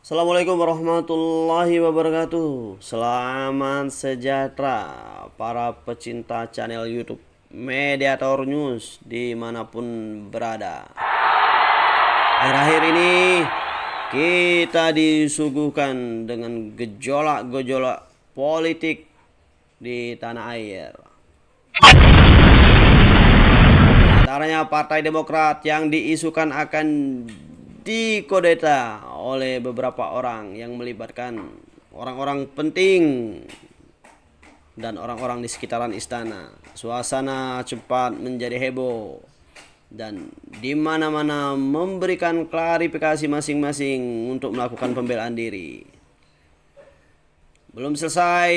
Assalamualaikum warahmatullahi wabarakatuh. Selamat sejahtera para pecinta channel YouTube Mediator News dimanapun berada. Akhir-akhir ini kita disuguhkan dengan gejolak-gejolak politik di tanah air. Antaranya Partai Demokrat yang diisukan akan dikodeta oleh beberapa orang yang melibatkan orang-orang penting dan orang-orang di sekitaran istana. Suasana cepat menjadi heboh dan di mana-mana memberikan klarifikasi masing-masing untuk melakukan pembelaan diri. Belum selesai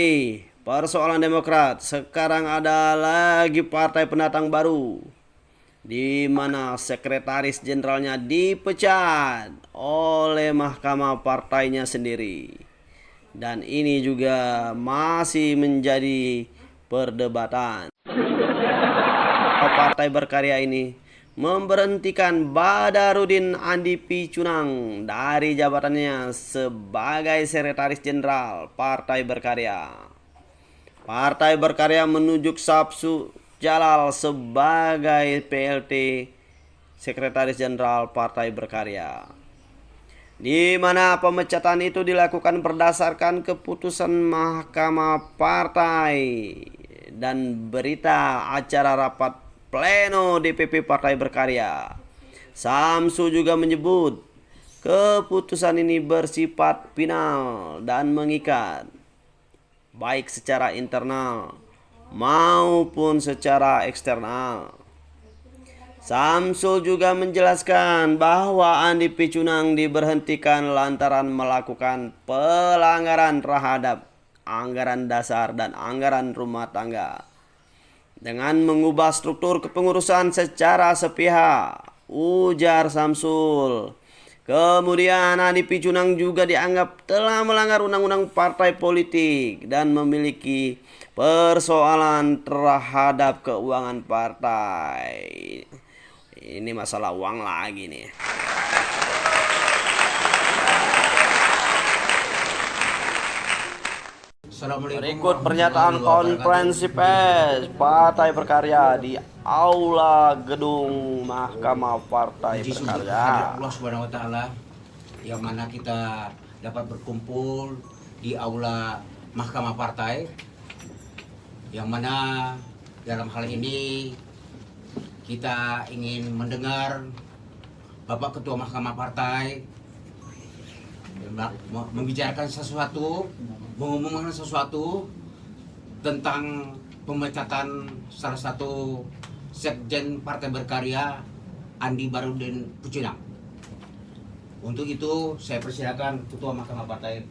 persoalan Demokrat, sekarang ada lagi partai pendatang baru di mana sekretaris jenderalnya dipecat oleh mahkamah partainya sendiri. Dan ini juga masih menjadi perdebatan. Partai Berkarya ini memberhentikan Badarudin Andi Picunang dari jabatannya sebagai sekretaris jenderal Partai Berkarya. Partai Berkarya menunjuk Samsul Jalal sebagai PLT Sekretaris Jenderal Partai Berkarya, di mana pemecatan itu dilakukan berdasarkan keputusan Mahkamah Partai dan berita acara rapat pleno DPP Partai Berkarya. Samsu juga menyebut keputusan ini bersifat final dan mengikat, baik secara internal maupun secara eksternal. Samsul juga menjelaskan bahwa Andi Picunang diberhentikan lantaran melakukan pelanggaran terhadap anggaran dasar dan anggaran rumah tangga dengan mengubah struktur kepengurusan secara sepihak, ujar Samsul. Kemudian Andi Picunang juga dianggap telah melanggar undang-undang partai politik dan memiliki persoalan terhadap keuangan partai. Ini masalah uang lagi nih. Berikut pernyataan konferensi pers Partai Berkarya di Aula Gedung Mahkamah Partai Berkarya. Allah Subhanahu wa taala yang mana kita dapat berkumpul di Aula Mahkamah Partai, yang mana dalam hal ini kita ingin mendengar Bapak Ketua Mahkamah Partai membicarakan sesuatu, mengumumkan sesuatu tentang pemecatan salah satu Sekjen Partai Berkarya, Andi Badarudin Picunang. Untuk itu saya persilakan Ketua Mahkamah Partai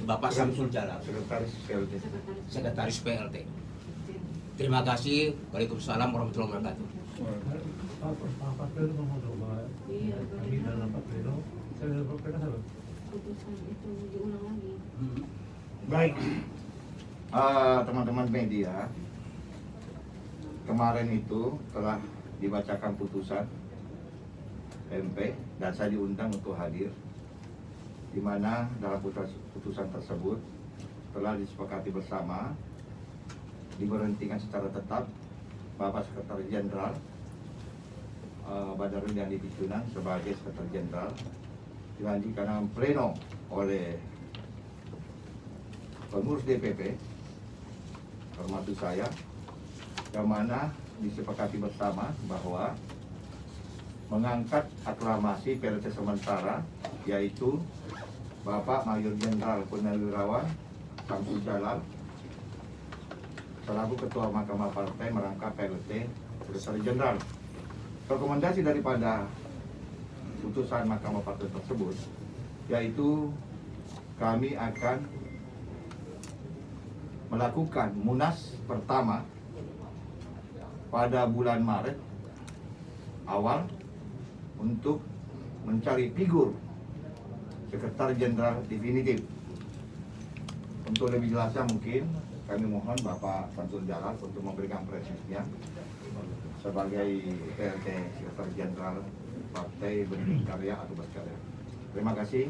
Bapak Samsul Jalal, Sekretaris PLT. Terima kasih. Waalaikumsalam warahmatullahi wabarakatuh. Baik, teman-teman media, kemarin itu telah dibacakan putusan MP dan saya diundang untuk hadir, di mana dalam putusan tersebut telah disepakati bersama diberhentikan secara tetap Bapak Sekretaris Jenderal Badarudin Andi Picunang sebagai Sekretaris Jenderal, dilanjutkan pleno oleh pengurus DPP termasuk saya, yang mana disepakati bersama bahwa mengangkat aklamasi PLT sementara yaitu Bapak Mayor Jenderal Purnawirawan Samsul Jalal selaku Ketua Mahkamah Partai merangkap PLT Sekretaris Jenderal. Rekomendasi daripada putusan Mahkamah Partai tersebut yaitu kami akan melakukan munas pertama pada bulan Maret awal untuk mencari figur Sekretaris Jenderal definitif. Untuk lebih jelasnya mungkin kami mohon Bapak Samsul Jalal untuk memberikan presisnya sebagai PLT Sekretaris Jenderal Partai Berkarya atau Berkarya. Terima kasih.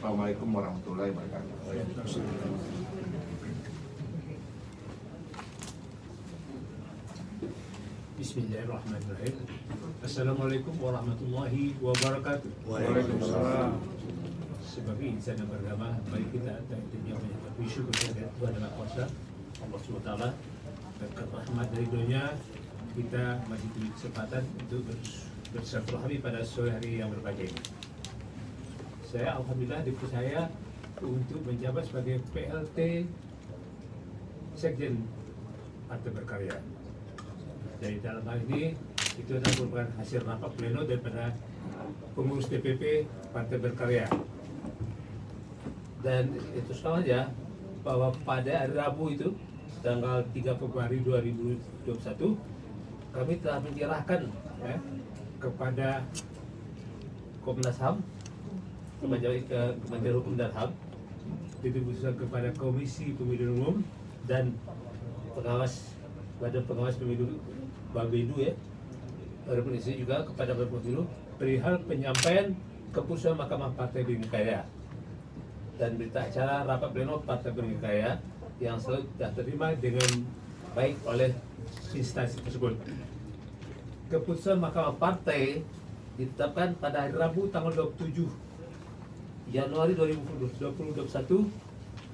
Assalamualaikum warahmatullahi wabarakatuh. Bismillahirrahmanirrahim. Assalamualaikum warahmatullahi wabarakatuh. Waalaikumsalam. Sebagai insan yang beragama, mari kita tentunya menyampaikan syukur kepada Tuhan Yang Maha Kuasa, Allah SWT, berkat rahmat dari dunia kita masih diberi kesempatan untuk bersilaturahmi pada sore hari yang berbahagia ini. Saya alhamdulillah dipercaya untuk menjabat sebagai PLT Sekjen Partai Berkarya. Dari dalam hal ini itu adalah merupakan hasil rapat pleno daripada pengurus DPP Partai Berkarya. Dan itu sama saja bahwa pada hari Rabu itu tanggal 3 Februari 2021 kami telah menyerahkan kepada Komnas HAM, Kementerian Hukum dan HAM, distribusikan kepada Komisi Pemilihan Umum dan Badan Pengawas Pemilu Babedu Republik Indonesia juga kepada Badan Pemilu perihal penyampaian keputusan Mahkamah Partai Berkarya dan berita acara rapat pleno Partai Berkarya yang selalu tidak terima dengan baik oleh instansi tersebut. Keputusan Mahkamah Partai ditetapkan pada hari Rabu tanggal 27 Januari 2021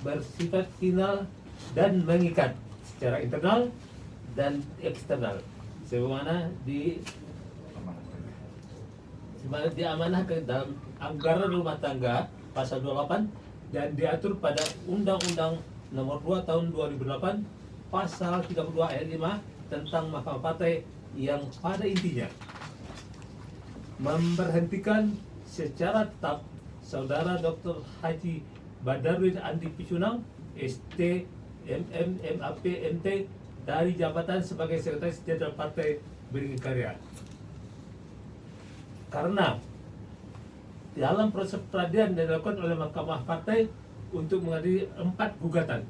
bersifat final dan mengikat secara internal dan eksternal sebagaimana diamanahkan dalam anggaran rumah tangga pasal 28 dan diatur pada Undang-Undang Nomor 2 Tahun 2008 pasal 32 ayat 5 tentang Mahkamah Partai yang pada intinya memberhentikan secara tetap Saudara Dr. Haji Badarudin Andi Picunang ST MM MAP MT dari jabatan sebagai Sekretaris Jenderal Partai Berkarya. Karena dalam proses peradilan yang dilakukan oleh Mahkamah Partai untuk mengadili 4 gugatan.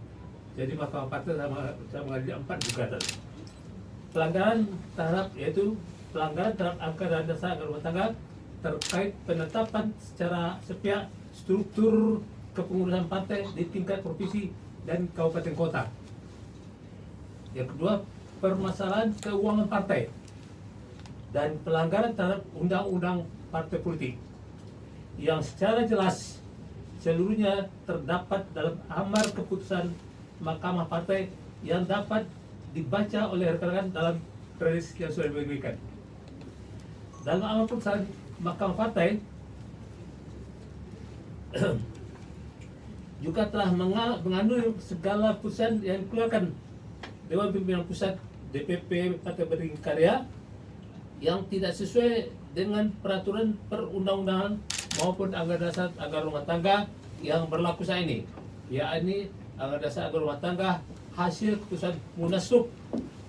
Jadi Mahkamah Partai telah mengadili 4 gugatan. Pelanggaran terhadap anggaran dasar anggaran rumah tangga terkait penetapan secara sepihak struktur kepengurusan partai di tingkat provinsi dan kabupaten kota. Yang kedua, permasalahan keuangan partai dan pelanggaran terhadap undang-undang partai politik yang secara jelas seluruhnya terdapat dalam amar keputusan Mahkamah Partai yang dapat dibaca oleh rekan-rekan dalam playlist yang sudah diberikan. Dalam amar keputusan Mahkamah Partai juga telah menganulir segala putusan yang dikeluarkan Dewan Pimpinan Pusat DPP Partai Berkarya yang tidak sesuai dengan peraturan perundang-undangan maupun anggaran dasar anggaran rumah tangga yang berlaku saat ini, yakni anggaran dasar anggaran rumah tangga hasil keputusan Munaslup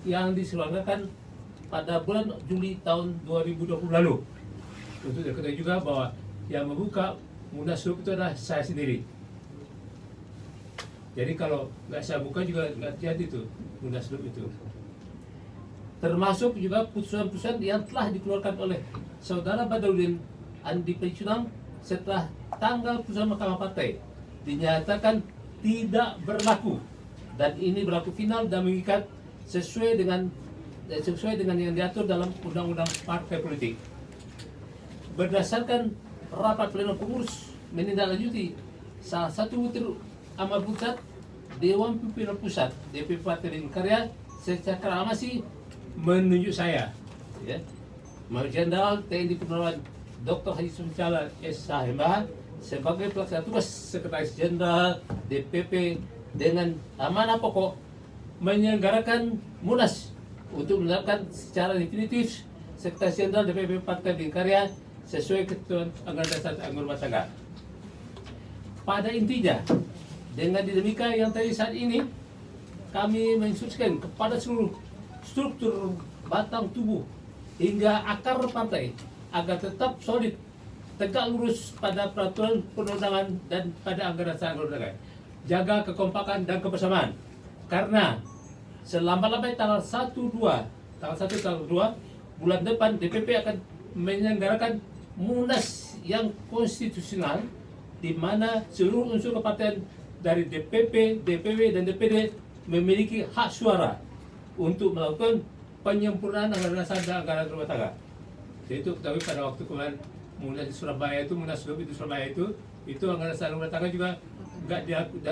yang diselenggarakan pada bulan Juli tahun 2020 lalu. Untuk diketahui juga bahwa yang membuka Munaslup itu adalah saya sendiri. Jadi kalau nggak saya buka juga nggak jadi itu Munaslup itu. Termasuk juga putusan-putusan yang telah dikeluarkan oleh Saudara Badarudin Andi Picunang setelah tanggal putusan Mahkamah Partai dinyatakan tidak berlaku dan ini berlaku final dan mengikat sesuai dengan yang diatur dalam Undang-Undang Partai Politik. Berdasarkan rapat pleno pengurus menindaklanjuti salah satu butir amar putusan Dewan Pimpinan Pusat DPP Partai Berkarya secara aklamasi menunjuk saya, Major Jenderal TNI Purnawirawan Dr. Haji Suncala SHMH sebagai pelaksana tugas Sekretaris Jenderal DPP dengan amanah pokok menyelenggarakan Munas untuk menetapkan secara definitif Sekretaris Jenderal DPP Partai Berkarya sesuai ketentuan anggaran dasar anggaran rumah tangga. Pada intinya, dengan dinamika yang tadi saat ini, kami menginstruksikan kepada seluruh struktur batang tubuh hingga akar partai agar tetap solid, tegak lurus pada peraturan perundangan dan pada anggaran dasar anggaran rumah tangga. Jaga kekompakan dan kebersamaan. Karena selama-lamanya tanggal 1 bulan depan DPP akan menyelenggarakan Munas yang konstitusional di mana seluruh unsur kepartian dari DPP, DPW, dan DPD memiliki hak suara untuk melakukan penyempurnaan anggaran dasar dan anggaran rumah tangga. Jadi itu ketahui pada waktu kemarin mulai di Surabaya itu, munaslup itu Surabaya itu anggaran dasar rumah tangga juga nggak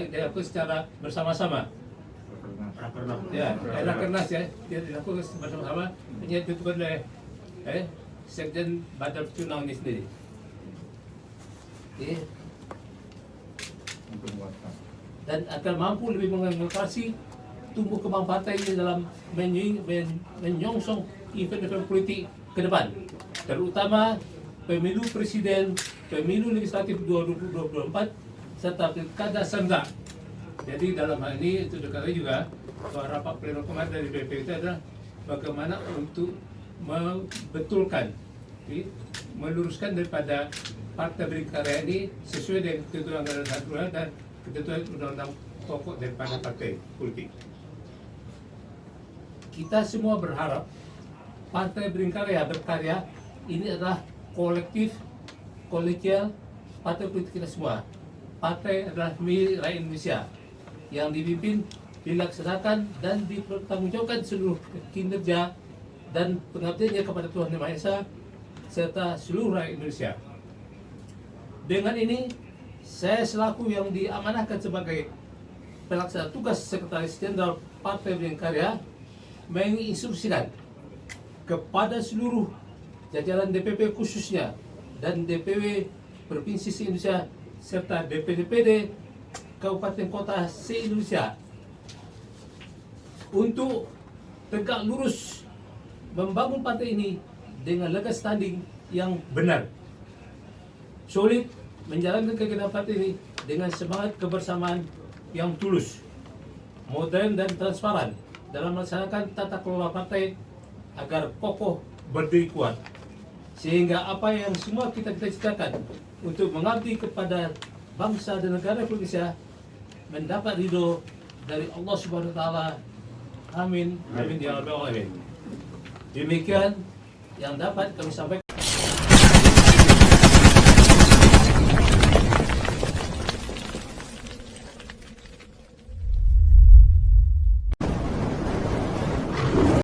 dilakukan secara bersama-sama. Ya, rakernas ya, dia dilakukan bersama-sama, hanya ditentukan oleh Sekjen Badan Pencunang ini sendiri. Oke. Untuk menguatkan. Dan akan mampu lebih mengatasi tumbuh kembang partai ini dalam menyongsong event-event politik ke depan, terutama pemilu presiden, pemilu legislatif 2024, serta pilkada serentak. Jadi dalam hal ini itu dikatakan juga bahwa rapat pleno kemarin dari BP itu adalah bagaimana untuk membetulkan, meluruskan daripada Partai Berikarya ini sesuai dengan ketentuan anggaran dasar dan ketentuan undang-undang pokok daripada partai politik. Kita semua berharap Partai Berikarya berkarya ini adalah kolektif, kolegial partai politik kita semua. Partai adalah milik rakyat Indonesia yang dipimpin, dilaksanakan, dan dipertanggungjawabkan seluruh kinerja dan pengabdiannya kepada Tuhan Yang Maha Esa serta seluruh rakyat Indonesia. Dengan ini, saya selaku yang diamanahkan sebagai pelaksana tugas Sekretaris Jenderal Partai Berikarya menginstruksikan kepada seluruh jajaran DPP khususnya dan DPW Provinsi se-Indonesia serta DPD-DPD Kabupaten Kota se-Indonesia untuk tegak lurus membangun partai ini dengan legal standing yang benar, solid, menjalankan kegiatan partai ini dengan semangat kebersamaan yang tulus, modern dan transparan dalam melaksanakan tata kelola partai agar kokoh berdiri kuat, sehingga apa yang semua kita cita-citakan untuk mengabdi kepada bangsa dan negara Indonesia mendapat ridho dari Allah Subhanahu wa taala. Amin. Amin ya rabbal alamin. Demikian yang dapat kami sampaikan.